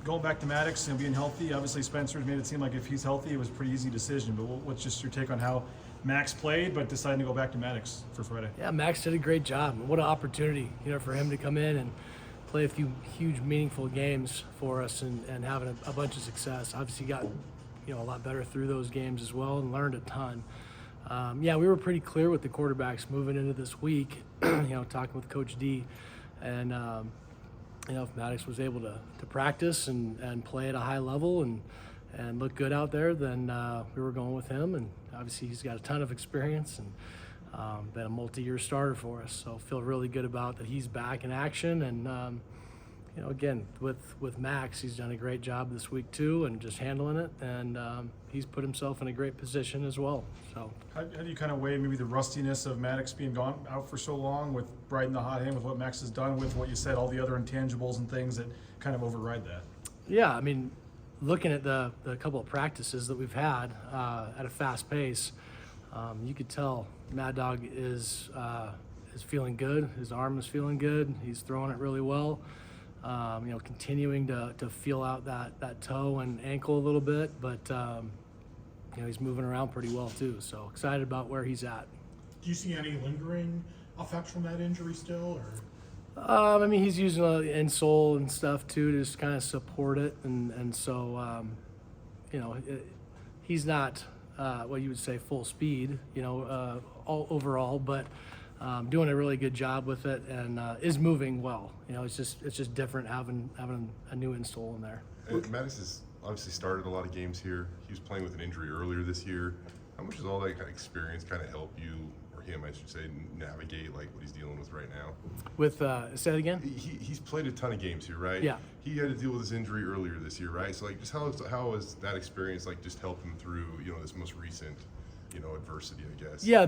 going back to Maddux and being healthy, obviously Spencer's made it seem like if he's healthy, it was a pretty easy decision. But what's just your take on how Max played, but deciding to go back to Maddux for Friday? Yeah, Max did a great job. What an opportunity, for him to come in and play a few huge, meaningful games for us and having a bunch of success. Obviously got, a lot better through those games as well and learned a ton. We were pretty clear with the quarterbacks moving into this week, talking with Coach D. And, if Maddux was able to practice and play at a high level and look good out there, then we were going with him. And obviously he's got a ton of experience and been a multi-year starter for us. So feel really good about that he's back in action. And, again, with Max, he's done a great job this week too and just handling it. And he's put himself in a great position as well. So how do you kind of weigh maybe the rustiness of Maddux being out for so long with riding the hot hand with what Max has done with what you said, all the other intangibles and things that kind of override that? Yeah, I mean, looking at the couple of practices that we've had at a fast pace, you could tell Mad Dog is feeling good. His arm is feeling good. He's throwing it really well. Continuing to feel out that toe and ankle a little bit, but he's moving around pretty well too. So excited about where he's at. Do you see any lingering effects from that injury still, or? He's using an insole and stuff too to just kind of support it, and so he's not what you would say full speed, all overall, but doing a really good job with it and is moving well. It's just different having a new insole in there. Maddux has obviously started a lot of games here. He was playing with an injury earlier this year. How much does all that kind of experience kind of help you, or him, I should say, navigate like what he's dealing with right now? With say that again? He's played a ton of games here, right? Yeah. He had to deal with his injury earlier this year, right? So like, just how has that experience like just helped him through this most recent adversity, I guess? Yeah,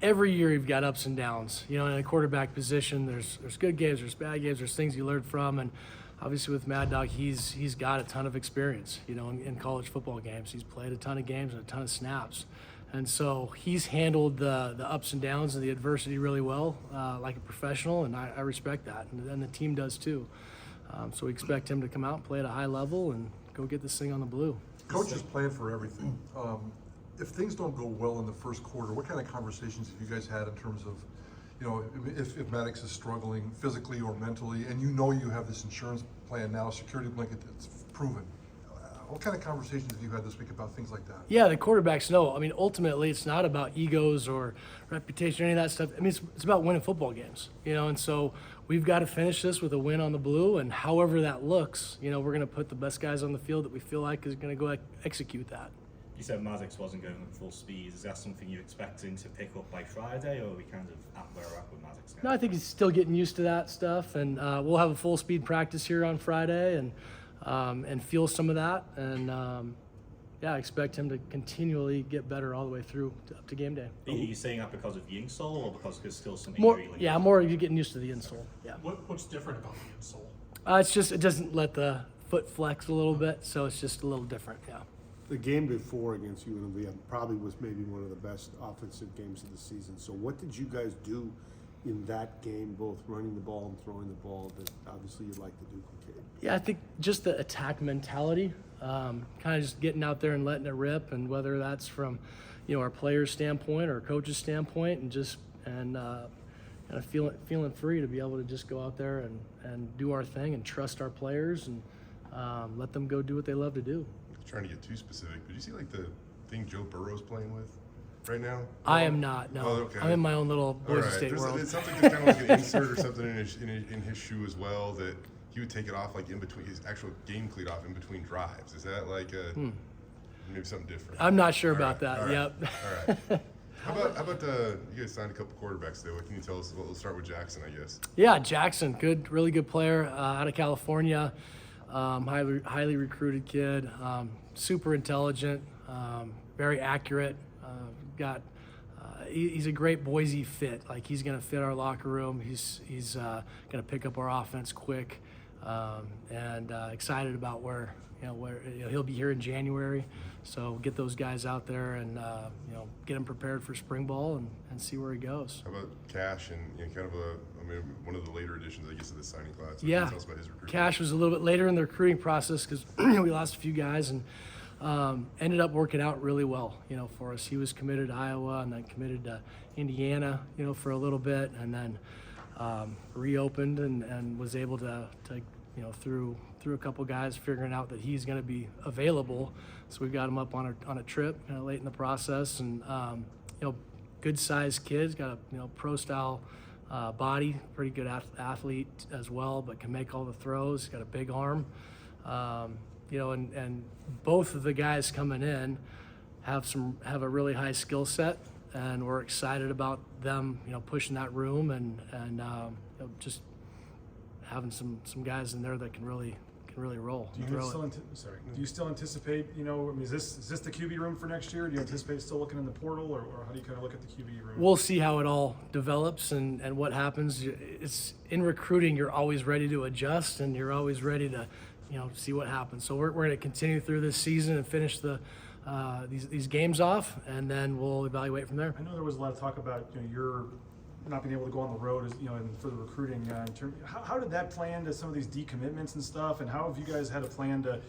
every year you've got ups and downs. In a quarterback position, there's good games, there's bad games, there's things you learn from, and obviously with Mad Dog, he's got a ton of experience, in college football games. He's played a ton of games and a ton of snaps. And so he's handled the ups and downs and the adversity really well, like a professional, and I respect that, and the team does too. So we expect him to come out and play at a high level and go get this thing on the blue. Coach is playing for everything. If things don't go well in the first quarter, what kind of conversations have you guys had in terms of, if Maddux is struggling physically or mentally, and you have this insurance plan now, security blanket that's proven? What kind of conversations have you had this week about things like that? Yeah, the quarterbacks know. Ultimately, it's not about egos or reputation or any of that stuff. It's about winning football games, and so we've got to finish this with a win on the blue, and however that looks, we're going to put the best guys on the field that we feel like is going to go execute that. You said Maddux wasn't going at full speed. Is that something you're expecting to pick up by Friday, or are we kind of at where we're at with Maddux now? No, I think he's still getting used to that stuff, and we'll have a full speed practice here on Friday and feel some of that. And I expect him to continually get better all the way through up to game day. Are you saying that because of the insole, or because there's still some More, injury? yeah, more you're getting used to the insole. Yeah. What's different about the insole? It's just it doesn't let the foot flex a little bit, so it's just a little different. Yeah. The game before against UNLV probably was maybe one of the best offensive games of the season. So what did you guys do in that game, both running the ball and throwing the ball, that obviously you'd like to duplicate? Yeah, I think just the attack mentality, kind of just getting out there and letting it rip, and whether that's from, our players' standpoint or coach's standpoint, and kind of feeling free to be able to just go out there and do our thing and trust our players and let them go do what they love to do. Trying to get too specific, but you see like the thing Joe Burrow's playing with right now? I am not. No, Oh, okay. I'm in my own little Boise State There's world. It's something that's kind of like an insert or something in his shoe as well, that he would take it off like in between his actual game cleat off in between drives. Is that like maybe something different? I'm not sure about that. All right. Yep. All right. How about you guys signed a couple quarterbacks there? What can you tell us? Well, we'll start with Jackson, I guess. Yeah, Jackson, really good player out of California. Highly recruited kid, super intelligent, very accurate. He's a great Boise fit. Like, he's going to fit our locker room. He's going to pick up our offense quick, and excited about where he'll be here in January. So get those guys out there and get him prepared for spring ball and see where he goes. How about Cash and kind of a mean, one of the later additions, I guess, of the signing class. So Yeah, tell us about his recruitment. Cash was a little bit later in the recruiting process because we lost a few guys and ended up working out really well, for us. He was committed to Iowa and then committed to Indiana, for a little bit, and then reopened and was able to through a couple guys figuring out that he's going to be available. So we got him up on a trip kind of late in the process, and good sized kid, got a pro style body, pretty good athlete as well, but can make all the throws. Got a big arm, and both of the guys coming in have a really high skill set, and we're excited about them, pushing that room and just having some guys in there that can really roll. Do you still anticipate, is this the QB room for next year? Do you anticipate still looking in the portal, or how do you kind of look at the QB room? We'll see how it all develops and what happens. It's in recruiting, you're always ready to adjust and you're always ready to, see what happens. So we're going to continue through this season and finish these games off, and then we'll evaluate from there. I know there was a lot of talk about your not being able to go on the road, and for the recruiting. How did that play into some of these decommitments and stuff? And how have you guys had a plan to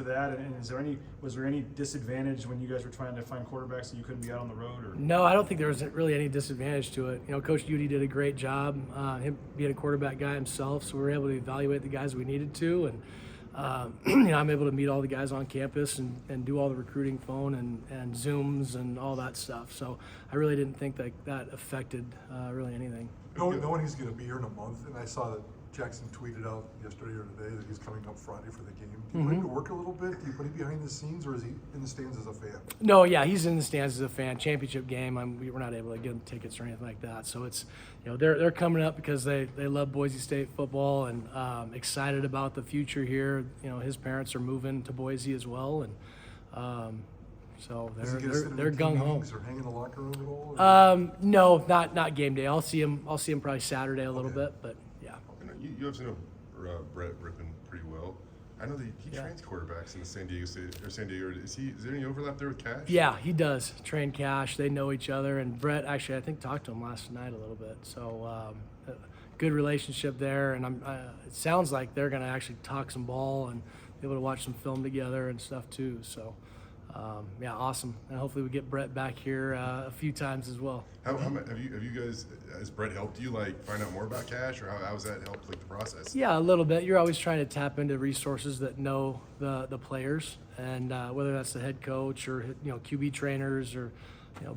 that? And was there any disadvantage when you guys were trying to find quarterbacks that you couldn't be out on the road? Or No, I don't think there was really any disadvantage to it. Coach Udy did a great job, him being a quarterback guy himself, so we were able to evaluate the guys we needed to, and I'm able to meet all the guys on campus and do all the recruiting phone and Zooms and all that stuff. So I really didn't think that affected really anything. Knowing he's going to be here in a month, and I saw that Jackson tweeted out yesterday or today that he's coming up Friday for the game. Do you put him to work a little bit? Do you put him behind the scenes, or is he in the stands as a fan? No, yeah, he's in the stands as a fan. Championship game, we're not able to get him tickets or anything like that. So it's, they're coming up because they love Boise State football and excited about the future here. His parents are moving to Boise as well, and so they're gung ho. Or hang in the locker room at all? Or? No, not game day. I'll see him probably Saturday a little bit, but yeah. You obviously know Brett Rippon pretty well. I know that he trains quarterbacks in the San Diego State or San Diego. Is there any overlap there with Cash? Yeah, he does train Cash. They know each other, and Brett actually I think talked to him last night a little bit. So good relationship there, and it sounds like they're going to actually talk some ball and be able to watch some film together and stuff too. So. Yeah, awesome, and hopefully we get Brett back here a few times as well. Have you guys, has Brett helped you find out more about Cash, or how has that helped the process? Yeah, a little bit. You're always trying to tap into resources that know the players, and whether that's the head coach or QB trainers or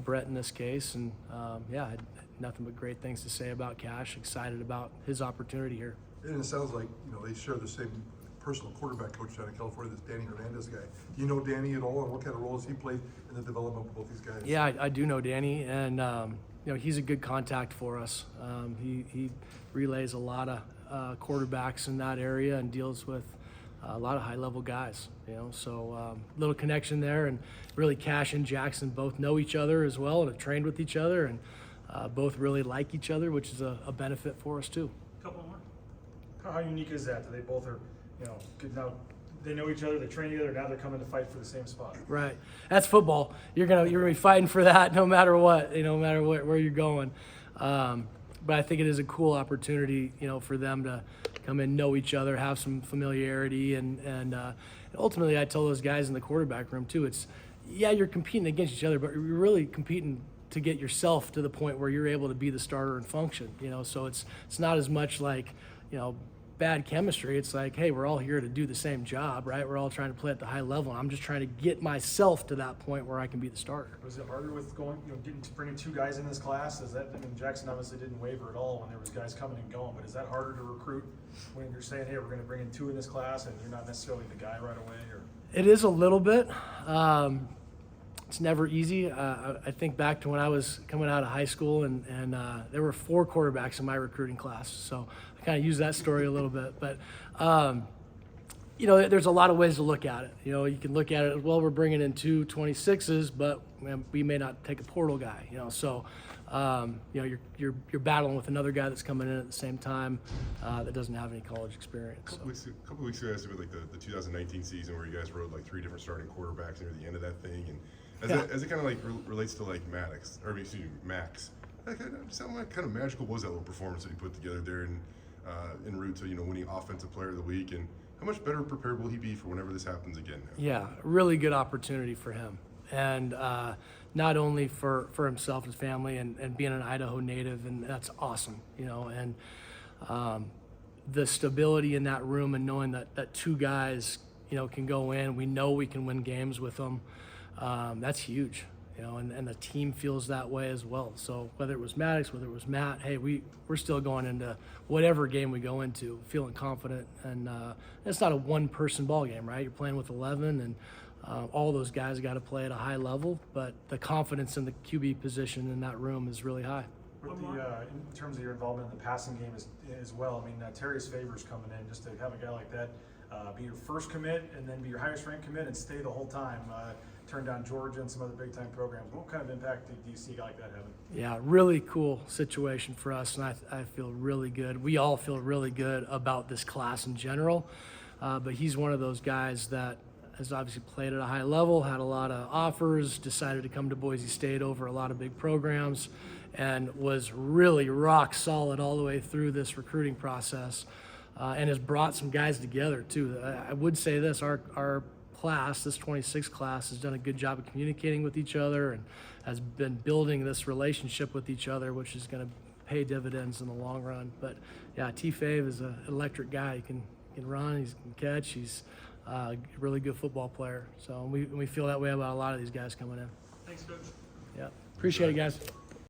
Brett in this case, and I had nothing but great things to say about Cash. Excited about his opportunity here. And it sounds like they share the same personal quarterback coach down in California, this Danny Hernandez guy. Do you know Danny at all, and what kind of role has he played in the development of both these guys? Yeah, I do know Danny, and he's a good contact for us. He relays a lot of quarterbacks in that area and deals with a lot of high-level guys. So little connection there, and really Cash and Jackson both know each other as well and have trained with each other, and both really like each other, which is a benefit for us too. Couple more. How unique is that? That they both are, good now. They know each other. They train together. Now they're coming to fight for the same spot. Right. That's football. You're gonna be fighting for that no matter what. No matter where you're going. But I think it is a cool opportunity, for them to come in, know each other, have some familiarity, and ultimately, I tell those guys in the quarterback room too. You're competing against each other, but you're really competing to get yourself to the point where you're able to be the starter and function. So it's not as much like bad chemistry. It's like, hey, we're all here to do the same job, right? We're all trying to play at the high level. I'm just trying to get myself to that point where I can be the starter. Was it harder with bringing two guys in this class? Jackson obviously didn't waver at all when there was guys coming and going, but is that harder to recruit when you're saying, hey, we're going to bring in two in this class and you're not necessarily the guy right away? Or it is a little bit. It's never easy. I think back to when I was coming out of high school, and there were 4 quarterbacks in my recruiting class. So I kind of use that story a little bit. But, there's a lot of ways to look at it. You can look at it as, well, we're bringing in 2 26s, but we may not take a portal guy. So, you're battling with another guy that's coming in at the same time that doesn't have any college experience. A couple weeks ago, I asked about the 2019 season where you guys rode 3 different starting quarterbacks near the end of that thing, and as it kind of relates to Maddux, or excuse me, Max. Just how kind of magical was that little performance that he put together there en route to winning Offensive Player of the Week, and how much better prepared will he be for whenever this happens again now? Yeah, really good opportunity for him, and not only for himself and his family, and being an Idaho native, and that's awesome, and the stability in that room, and knowing that two guys, can go in, we know we can win games with them, that's huge, and the team feels that way as well. So whether it was Maddux, whether it was Matt, hey, we're still going into whatever game we go into feeling confident, and it's not a one-person ball game, right? You're playing with 11, and all those guys got to play at a high level, but the confidence in the QB position in that room is really high. With the, in terms of your involvement in the passing game as well, I mean, Terry's Favors coming in, just to have a guy like that be your first commit and then be your highest ranked commit and stay the whole time, turn down Georgia and some other big time programs. What kind of impact do you see a guy like that having? Yeah, really cool situation for us, and I feel really good. We all feel really good about this class in general, but he's one of those guys that has obviously played at a high level, had a lot of offers, decided to come to Boise State over a lot of big programs, and was really rock solid all the way through this recruiting process, and has brought some guys together too. I would say this, our class, this 26 class, has done a good job of communicating with each other and has been building this relationship with each other, which is going to pay dividends in the long run. But yeah, T-Fave is an electric guy. He can run, he can catch, he's a really good football player. So we feel that way about a lot of these guys coming in. Thanks, Coach. Yeah, appreciate it, guys.